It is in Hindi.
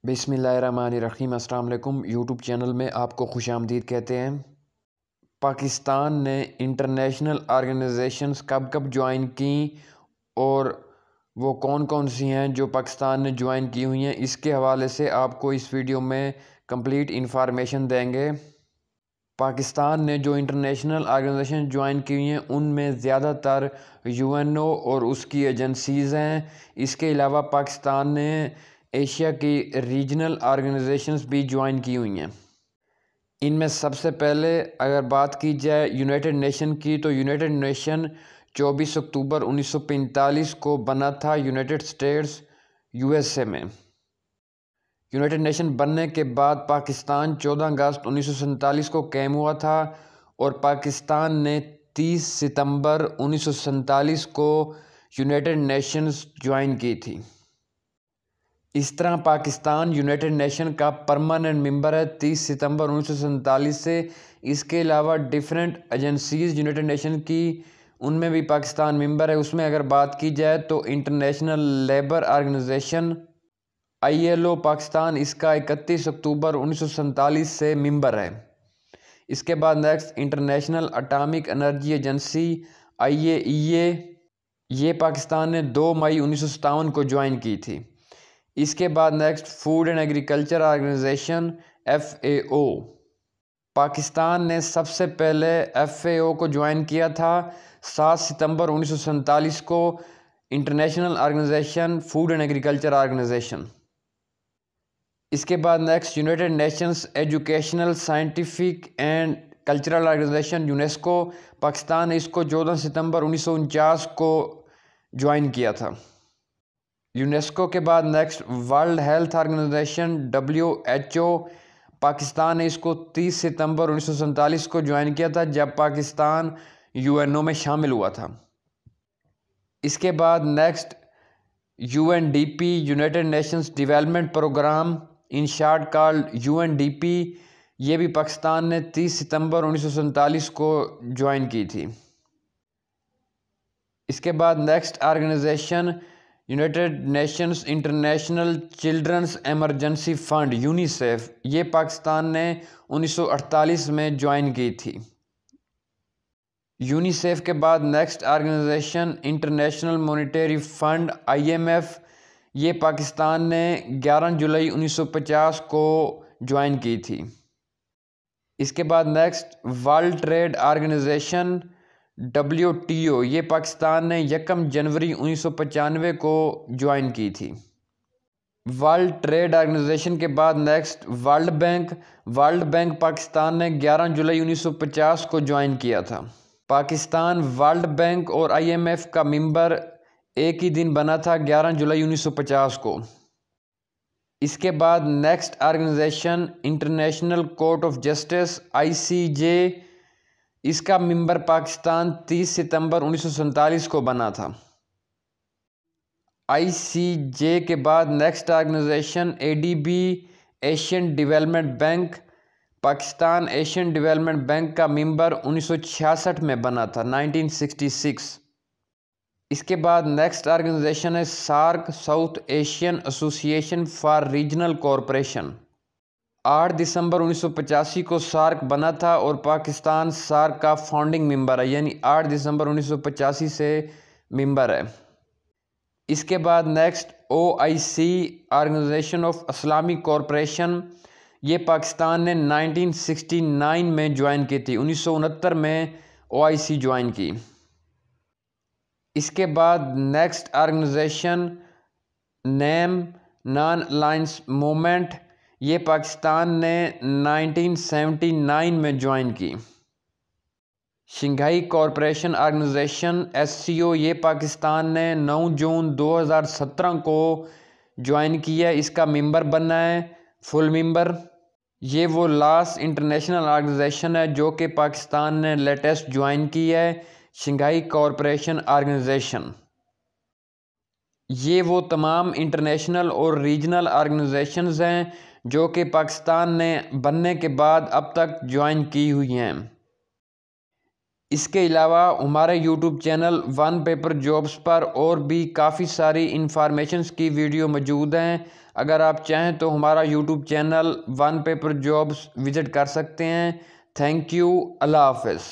बिस्मिल्लाहिर्रहमानिर्रहीम। अस्सलाम वालेकुम। यूट्यूब चैनल में आपको खुशामदीद कहते हैं। पाकिस्तान ने इंटरनेशनल ऑर्गेनाइजेशंस कब कब ज्वाइन की और वो कौन कौन सी हैं जो पाकिस्तान ने ज्वाइन की हुई हैं, इसके हवाले से आपको इस वीडियो में कंप्लीट इंफॉर्मेशन देंगे। पाकिस्तान ने जो इंटरनेशनल ऑर्गेनाइजेशन ज्वाइन की हुई हैं उनमें ज़्यादातर यूएनओ और उसकी एजेंसीज़ हैं। इसके अलावा पाकिस्तान ने एशिया की रीजनल ऑर्गेनाइजेशंस भी ज्वाइन की हुई हैं। इनमें सबसे पहले अगर बात की जाए यूनाइटेड नेशन की, तो यूनाइटेड नेशन 24 अक्टूबर 1945 को बना था यूनाइटेड स्टेट्स यूएसए में। यूनाइटेड नेशन बनने के बाद पाकिस्तान 14 अगस्त 1947 को कायम हुआ था और पाकिस्तान ने 30 सितंबर 1947 को यूनाइटेड नेशंस ज्वाइन की थी। इस तरह पाकिस्तान यूनाइटेड नेशन का परमानेंट मेंबर है 30 सितंबर 1947 से। इसके अलावा डिफरेंट एजेंसीज यूनाइटेड नेशन की, उनमें भी पाकिस्तान मेंबर है। उसमें अगर बात की जाए तो International Labour Organization ILO Pakistan इसका 31 अक्टूबर 1947 से मेंबर है। इसके बाद next International Atomic Energy Agency IAEA, ये पाकिस्तान ने 2 मई 1957 को ज्वाइन की थी। इसके बाद next Food and Agriculture Organization FAO, Pakistan ने सबसे पहले FAO को ज्वाइन किया था 7 सितंबर 1947 को, International Organization Food and Agriculture Organization. इसके बाद next United Nations Educational Scientific and Cultural Organization UNESCO, Pakistan ने इसको 14 सितंबर 1949 को ज्वाइन किया था। यूनेस्को के बाद next World Health Organization WHO, Pakistan ने इसको 30 सितंबर 1947 को ज्वाइन किया था जब पाकिस्तान UNO में शामिल हुआ था। इसके बाद next UNDP, United Nations Development Programme in short called UNDP, ये भी पाकिस्तान ने 30 सितंबर 1947 को ज्वाइन की थी। इसके बाद next organization United Nations International Children's Emergency Fund UNICEF, ये पाकिस्तान ने 1948 में ज्वाइन की थी। UNICEF के बाद next organization International Monetary Fund IMF, ये पाकिस्तान ने 11 जुलाई 1950 को ज्वाइन की थी। इसके बाद next World Trade Organization WTO, ये पाकिस्तान ने 1 जनवरी 1995 को ज्वाइन की थी। वर्ल्ड ट्रेड ऑर्गेनाइजेशन के बाद नेक्स्ट वर्ल्ड बैंक पाकिस्तान ने 11 जुलाई 1950 को ज्वाइन किया था। पाकिस्तान वर्ल्ड बैंक और IMF का मेंबर एक ही दिन बना था 11 जुलाई 1950 को। इसके बाद next organization international court of justice ICJ, इसका मेंबर पाकिस्तान 30 सितंबर 1947 को बना था। ICJ के बाद next organization ADB, Asian development bank, Pakistan Asian development bank का मेंबर 1966 में बना था, 1966। इसके बाद नेक्स्ट ऑर्गेनाइजेशन है SAARC, South Asian association for regional cooperation. 8 दिसंबर 1985 को SAARC बना था और पाकिस्तान SAARC का फाउंडिंग मेंबर है, यानी 8 दिसंबर 1985 से मेंबर है। इसके बाद next OIC, organization of Islamic cooperation, ये पाकिस्तान ने 1969 में ज्वाइन की थी, 1969 में OIC ज्वाइन की। इसके बाद next organization name non alliance movement, ये पाकिस्तान ने 1979 में ज्वाइन की। शंघाई कोऑपरेशन ऑर्गेनाइजेशन SCO, ये पाकिस्तान ने 9 जून 2017 को ज्वाइन किया, इसका मेंबर बनना है, फुल मेंबर। ये वो लास्ट इंटरनेशनल ऑर्गेनाइजेशन है जो कि पाकिस्तान ने लेटेस्ट ज्वाइन की है, शंघाई कोऑपरेशन ऑर्गेनाइजेशन। ये वो तमाम इंटरनेशनल और रीजनल ऑर्गेनाइजेशंस हैं जो कि पाकिस्तान ने बनने के बाद अब तक ज्वाइन की हुई हैं। इसके अलावा हमारे YouTube channel one paper jobs पर और भी काफ़ी सारी इंफॉर्मेशंस की वीडियो मौजूद हैं। अगर आप चाहें तो हमारा YouTube channel one paper jobs visit कर सकते हैं। Thank you. अल्लाह हाफ़िज़।